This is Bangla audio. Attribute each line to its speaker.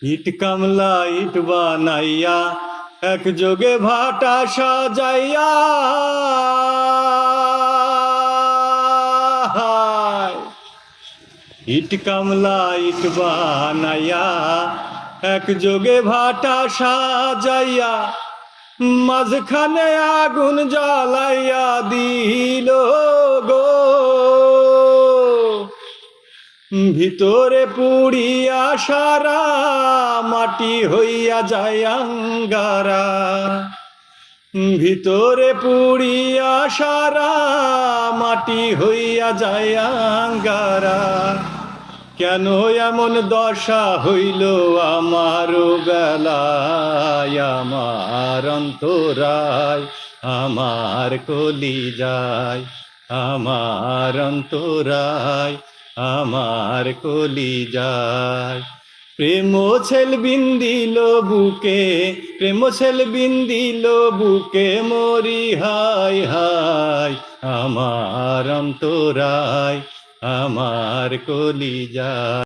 Speaker 1: ইট কামলা ইট বানাইয়া একযোগে ভাটা সাজাইয়া ইট কামলা ইট বানাইয়া একযোগে ভাটা সাজাইয়া মাঝখানে আগুন জ্বালাইয়া দিল গো, ভিতরে পুড়িয়া সারা মাটি হইয়া যায় আঙ্গারা, ভিতরে পুড়িয়া সারা মাটি হইয়া যায় আঙ্গারা। কেন এমন দশা হইল আমার বেলায়, আমার অন্তরায়, আমার কলিজায়, আমার অন্তরায়, আমার কলিজায়। প্রেম ছেল বিন্দিল বুকে, প্রেম ছেল বিন্দিল বুকে, মরি হাই হাই, আমার অন্তরায়, আমার কলিজায়।